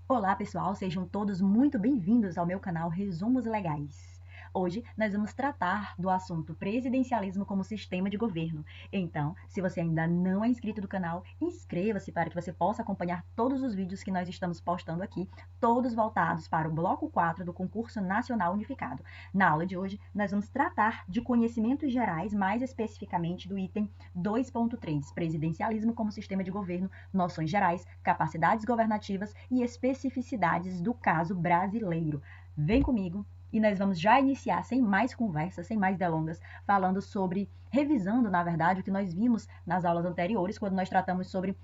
Olá, pessoal, sejam todos muito bem-vindos ao meu canal Resumos Legais. Hoje nós vamos tratar do assunto presidencialismo como sistema de governo. Então, se você ainda não é inscrito do canal, inscreva-se para que você possa acompanhar todos os vídeos que nós estamos postando aqui, todos voltados para o bloco 4 do Concurso Nacional Unificado. Na aula de hoje, nós vamos tratar de conhecimentos gerais, mais especificamente do item 2.3, presidencialismo como sistema de governo, noções gerais, capacidades governativas e especificidades do caso brasileiro. Vem comigo e nós vamos já iniciar, sem mais conversas, sem mais delongas, falando sobre, revisando, na verdade, o que nós vimos nas aulas anteriores, quando nós tratamos sobre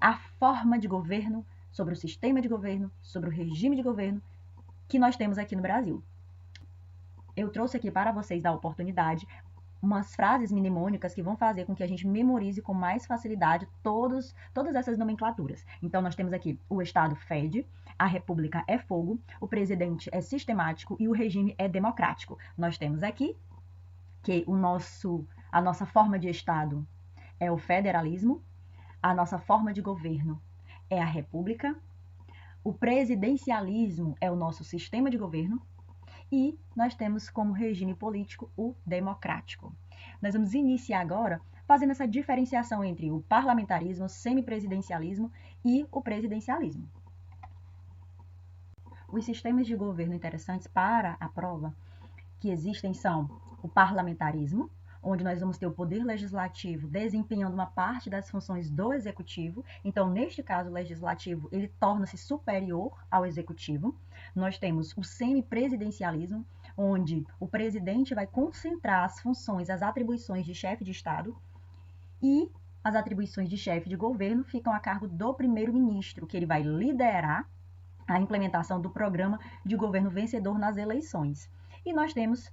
a forma de governo, sobre o sistema de governo, sobre o regime de governo que nós temos aqui no Brasil. Eu trouxe aqui para vocês da oportunidade umas frases mnemônicas que vão fazer com que a gente memorize com mais facilidade todas essas nomenclaturas. Então, nós temos aqui o Estado fede, a República é fogo, o presidente é sistemático e o regime é democrático. Nós temos aqui que a nossa forma de Estado é o federalismo, a nossa forma de governo é a República, o presidencialismo é o nosso sistema de governo, e nós temos como regime político o democrático. Nós vamos iniciar agora fazendo essa diferenciação entre o parlamentarismo, o semipresidencialismo e o presidencialismo. Os sistemas de governo interessantes para a prova que existem são o parlamentarismo, onde nós vamos ter o poder legislativo desempenhando uma parte das funções do executivo. Então, neste caso, o legislativo ele torna-se superior ao executivo. Nós temos o semipresidencialismo, onde o presidente vai concentrar as funções, as atribuições de chefe de Estado e as atribuições de chefe de governo ficam a cargo do primeiro-ministro, que ele vai liderar a implementação do programa de governo vencedor nas eleições. E nós temos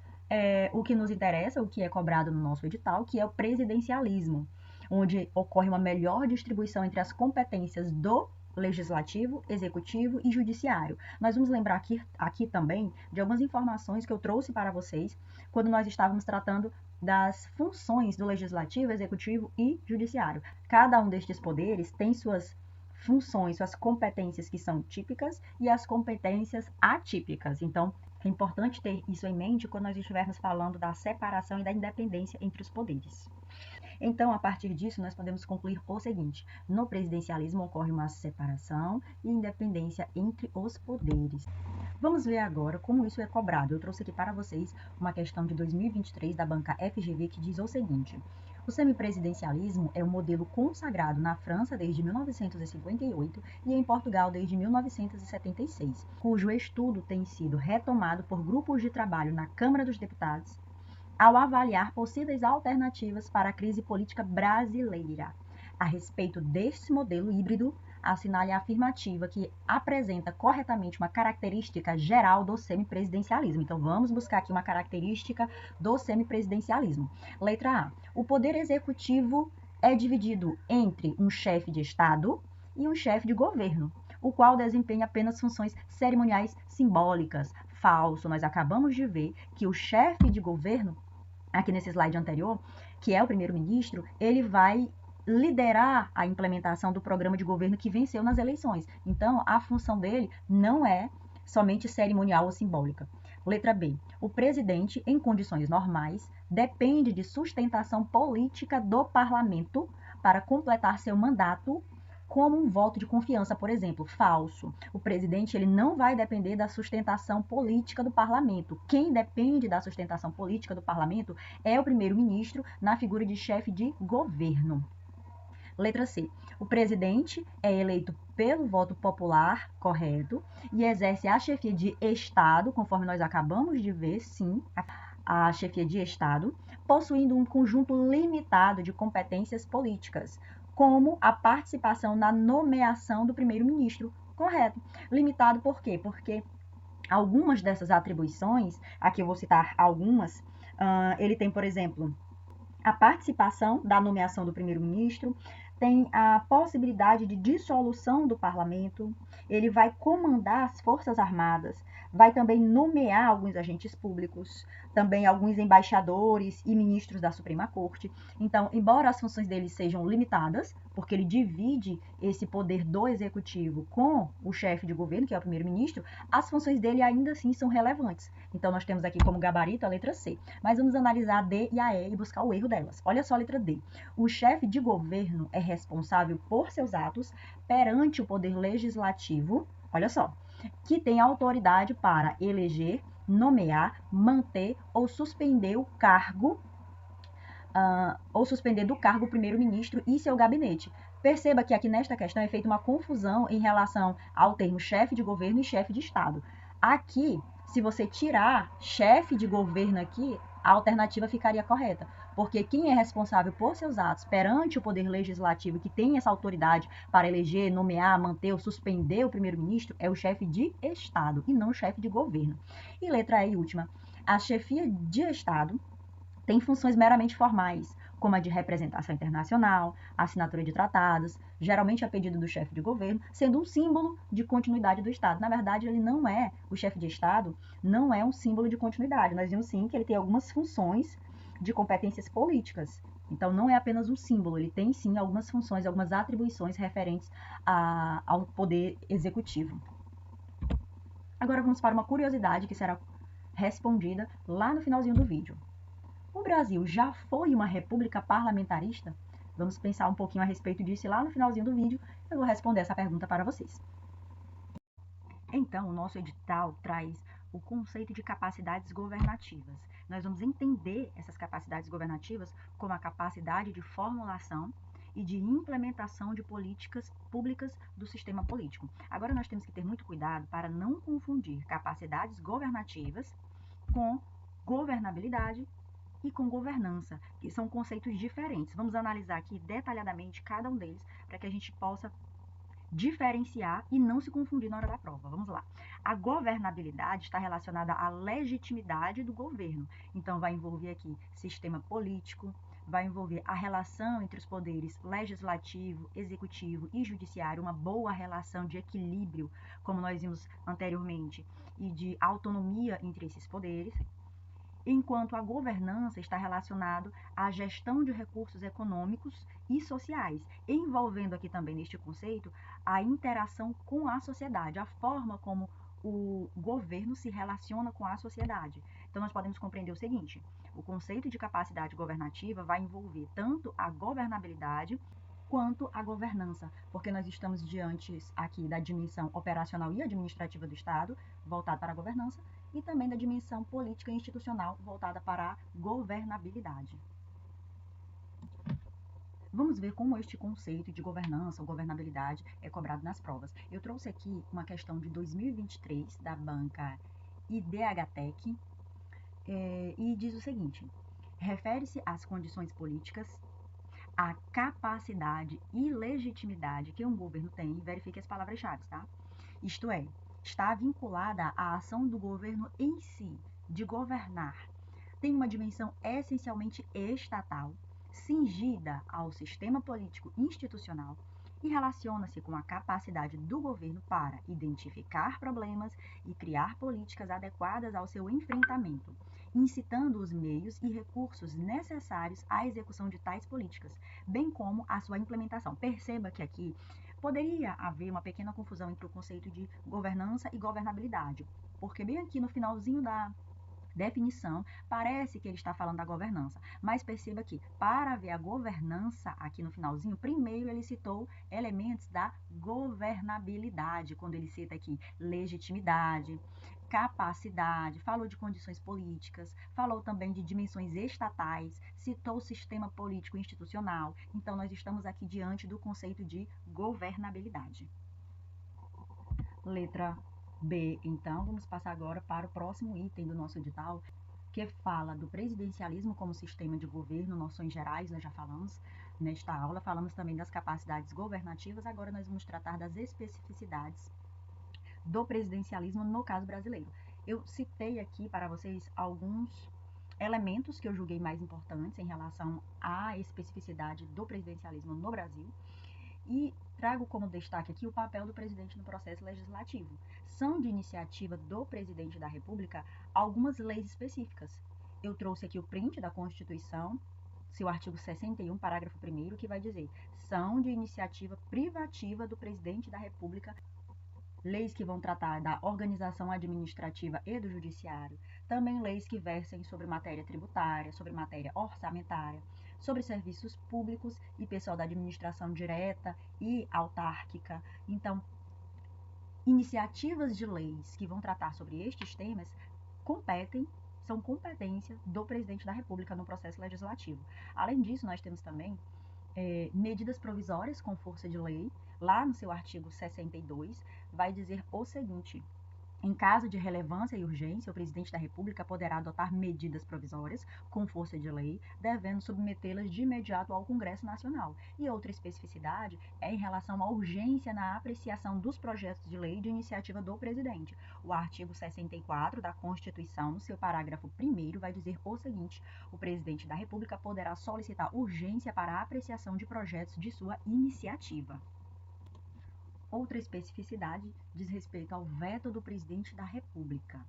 o que nos interessa, o que é cobrado no nosso edital, que é o presidencialismo, onde ocorre uma melhor distribuição entre as competências do legislativo, executivo e judiciário. Nós vamos lembrar aqui também de algumas informações que eu trouxe para vocês quando nós estávamos tratando das funções do legislativo, executivo e judiciário. Cada um destes poderes tem suas funções, suas competências que são típicas e as competências atípicas. Então, é importante ter isso em mente quando nós estivermos falando da separação e da independência entre os poderes. Então, a partir disso, nós podemos concluir o seguinte: no presidencialismo ocorre uma separação e independência entre os poderes. Vamos ver agora como isso é cobrado. Eu trouxe aqui para vocês uma questão de 2023 da banca FGV que diz o seguinte: o semipresidencialismo é um modelo consagrado na França desde 1958 e em Portugal desde 1976, cujo estudo tem sido retomado por grupos de trabalho na Câmara dos Deputados ao avaliar possíveis alternativas para a crise política brasileira. A respeito deste modelo híbrido, assinale a afirmativa que apresenta corretamente uma característica geral do semipresidencialismo. Então, vamos buscar aqui uma característica do semipresidencialismo. Letra A. O poder executivo é dividido entre um chefe de Estado e um chefe de governo, o qual desempenha apenas funções cerimoniais simbólicas. Falso. Nós acabamos de ver que o chefe de governo, aqui nesse slide anterior, que é o primeiro-ministro, ele vai liderar a implementação do programa de governo que venceu nas eleições. Então, a função dele não é somente cerimonial ou simbólica. Letra B. O presidente, em condições normais, depende de sustentação política do parlamento para completar seu mandato, como um voto de confiança, por exemplo. Falso. O presidente ele não vai depender da sustentação política do parlamento. Quem depende da sustentação política do parlamento é o primeiro-ministro na figura de chefe de governo. Letra C. O presidente é eleito pelo voto popular, correto, e exerce a chefia de Estado, conforme nós acabamos de ver, sim, a chefia de Estado, possuindo um conjunto limitado de competências políticas, como a participação na nomeação do primeiro-ministro, correto. Limitado por quê? Porque algumas dessas atribuições, aqui eu vou citar algumas, ele tem, por exemplo, a participação da nomeação do primeiro-ministro, tem a possibilidade de dissolução do parlamento, ele vai comandar as Forças Armadas, vai também nomear alguns agentes públicos, também alguns embaixadores e ministros da Suprema Corte. Então, embora as funções dele sejam limitadas, porque ele divide esse poder do executivo com o chefe de governo, que é o primeiro-ministro, as funções dele ainda assim são relevantes. Então, nós temos aqui como gabarito a letra C. Mas vamos analisar a D e a E e buscar o erro delas. Olha só a letra D. O chefe de governo é responsável por seus atos perante o poder legislativo, olha só, que tem autoridade para eleger, nomear, manter ou suspender o cargo ou suspender do cargo o primeiro-ministro e seu gabinete. Perceba que aqui nesta questão é feita uma confusão em relação ao termo chefe de governo e chefe de Estado. Aqui, se você tirar chefe de governo aqui, a alternativa ficaria correta, porque quem é responsável por seus atos perante o poder legislativo, que tem essa autoridade para eleger, nomear, manter ou suspender o primeiro-ministro, é o chefe de Estado e não o chefe de governo. E letra E e última, a chefia de Estado tem funções meramente formais, como a de representação internacional, assinatura de tratados, geralmente a pedido do chefe de governo, sendo um símbolo de continuidade do Estado. Na verdade, ele não é, o chefe de Estado não é um símbolo de continuidade. Nós vimos sim que ele tem algumas funções de competências políticas. Então, não é apenas um símbolo, ele tem sim algumas funções, algumas atribuições referentes ao poder executivo. Agora vamos para uma curiosidade que será respondida lá no finalzinho do vídeo. O Brasil já foi uma república parlamentarista? Vamos pensar um pouquinho a respeito disso e lá no finalzinho do vídeo eu vou responder essa pergunta para vocês. Então, o nosso edital traz o conceito de capacidades governativas. Nós vamos entender essas capacidades governativas como a capacidade de formulação e de implementação de políticas públicas do sistema político. Agora, nós temos que ter muito cuidado para não confundir capacidades governativas com governabilidade e com governança, que são conceitos diferentes. Vamos analisar aqui detalhadamente cada um deles para que a gente possa diferenciar e não se confundir na hora da prova. Vamos lá. A governabilidade está relacionada à legitimidade do governo. Então, vai envolver aqui sistema político, vai envolver a relação entre os poderes legislativo, executivo e judiciário, uma boa relação de equilíbrio, como nós vimos anteriormente, e de autonomia entre esses poderes, enquanto a governança está relacionado à gestão de recursos econômicos e sociais, envolvendo aqui também neste conceito a interação com a sociedade, a forma como o governo se relaciona com a sociedade. Então, nós podemos compreender o seguinte: o conceito de capacidade governativa vai envolver tanto a governabilidade quanto a governança, porque nós estamos diante aqui da dimensão operacional e administrativa do Estado, voltada para a governança, e também da dimensão política e institucional, voltada para a governabilidade. Vamos ver como este conceito de governança ou governabilidade é cobrado nas provas. Eu trouxe aqui uma questão de 2023 da banca IDH-TEC e diz o seguinte: refere-se às condições políticas, a capacidade e legitimidade que um governo tem, verifique as palavras-chave, tá? Isto é, está vinculada à ação do governo em si, de governar. Tem uma dimensão essencialmente estatal, cingida ao sistema político institucional e relaciona-se com a capacidade do governo para identificar problemas e criar políticas adequadas ao seu enfrentamento, incitando os meios e recursos necessários à execução de tais políticas, bem como a sua implementação. Perceba que aqui poderia haver uma pequena confusão entre o conceito de governança e governabilidade, porque bem aqui no finalzinho da definição, parece que ele está falando da governança, mas perceba que para ver a governança aqui no finalzinho, primeiro ele citou elementos da governabilidade, quando ele cita aqui legitimidade, capacidade, falou de condições políticas, falou também de dimensões estatais, citou o sistema político institucional. Então, nós estamos aqui diante do conceito de governabilidade. Letra B, então, vamos passar agora para o próximo item do nosso edital, que fala do presidencialismo como sistema de governo, noções gerais, nós já falamos nesta aula, falamos também das capacidades governativas, agora nós vamos tratar das especificidades do presidencialismo no caso brasileiro. Eu citei aqui para vocês alguns elementos que eu julguei mais importantes em relação à especificidade do presidencialismo no Brasil. E trago como destaque aqui o papel do presidente no processo legislativo. São de iniciativa do presidente da República algumas leis específicas. Eu trouxe aqui o print da Constituição, seu artigo 61, parágrafo 1º, que vai dizer: são de iniciativa privativa do presidente da República leis que vão tratar da organização administrativa e do judiciário, também leis que versem sobre matéria tributária, sobre matéria orçamentária, sobre serviços públicos e pessoal da administração direta e autárquica. Então, iniciativas de leis que vão tratar sobre estes temas são competência do presidente da República no processo legislativo. Além disso, nós temos também medidas provisórias com força de lei. Lá no seu artigo 62, vai dizer o seguinte: em caso de relevância e urgência, o presidente da República poderá adotar medidas provisórias com força de lei, devendo submetê-las de imediato ao Congresso Nacional. E outra especificidade é em relação à urgência na apreciação dos projetos de lei de iniciativa do presidente. O artigo 64 da Constituição, no seu parágrafo 1º, vai dizer o seguinte: o presidente da República poderá solicitar urgência para a apreciação de projetos de sua iniciativa. Outra especificidade diz respeito ao veto do presidente da República.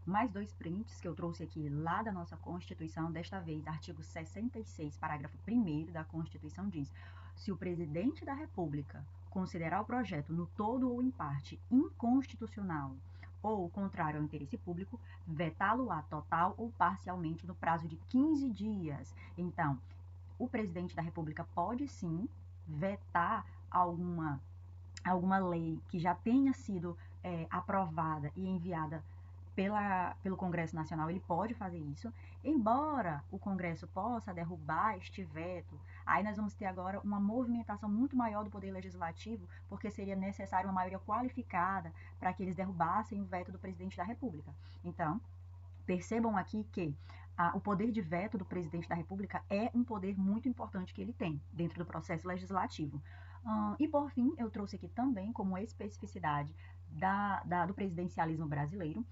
Mais dois prints que eu trouxe aqui lá da nossa Constituição, desta vez, artigo 66, parágrafo 1º da Constituição diz: se o presidente da República considerar o projeto no todo ou em parte inconstitucional ou contrário ao interesse público, vetá-lo-á total ou parcialmente no prazo de 15 dias. Então, o presidente da República pode sim vetar alguma lei que já tenha sido aprovada e enviada pelo Congresso Nacional, ele pode fazer isso, embora o Congresso possa derrubar este veto. Aí nós vamos ter agora uma movimentação muito maior do Poder Legislativo, porque seria necessário uma maioria qualificada para que eles derrubassem o veto do presidente da República. Então, percebam aqui que o poder de veto do presidente da República é um poder muito importante que ele tem dentro do processo legislativo. E por fim, eu trouxe aqui também como especificidade do presidencialismo brasileiro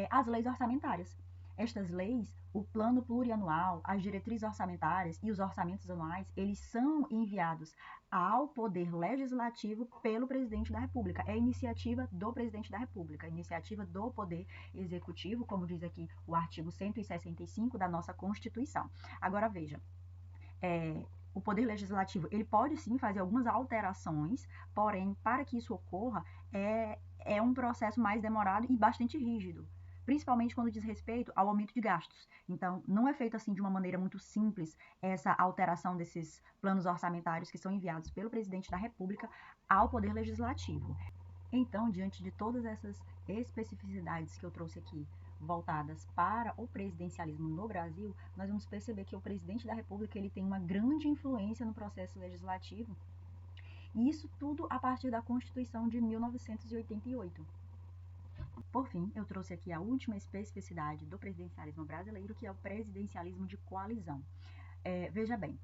as leis orçamentárias. Estas leis, o plano plurianual, as diretrizes orçamentárias e os orçamentos anuais, eles são enviados ao Poder Legislativo pelo Presidente da República. É iniciativa do Presidente da República, iniciativa do Poder Executivo, como diz aqui o artigo 165 da nossa Constituição. Agora veja, o Poder Legislativo ele pode sim fazer algumas alterações, porém, para que isso ocorra, é um processo mais demorado e bastante rígido, principalmente quando diz respeito ao aumento de gastos. Então, não é feito assim de uma maneira muito simples essa alteração desses planos orçamentários que são enviados pelo Presidente da República ao Poder Legislativo. Então, diante de todas essas especificidades que eu trouxe aqui, voltadas para o presidencialismo no Brasil, nós vamos perceber que o presidente da República ele tem uma grande influência no processo legislativo. E isso tudo a partir da Constituição de 1988. Por fim, eu trouxe aqui a última especificidade do presidencialismo brasileiro, que é o presidencialismo de coalizão. Veja bem,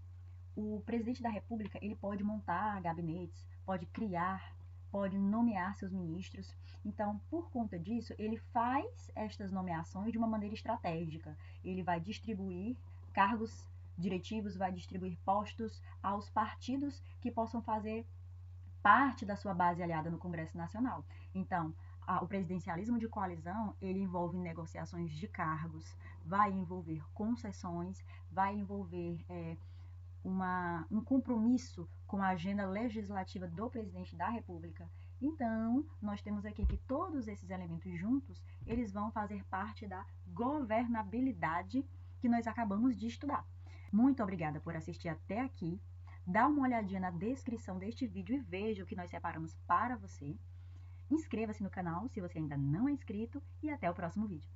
o presidente da República ele pode montar gabinetes, pode nomear seus ministros. Então, por conta disso, ele faz estas nomeações de uma maneira estratégica. Ele vai distribuir cargos diretivos, vai distribuir postos aos partidos que possam fazer parte da sua base aliada no Congresso Nacional. Então, o presidencialismo de coalizão, ele envolve negociações de cargos, vai envolver concessões, vai envolver um compromisso com a agenda legislativa do presidente da República. Então, nós temos aqui que todos esses elementos juntos, eles vão fazer parte da governabilidade que nós acabamos de estudar. Muito obrigada por assistir até aqui. Dá uma olhadinha na descrição deste vídeo e veja o que nós separamos para você. Inscreva-se no canal se você ainda não é inscrito e até o próximo vídeo.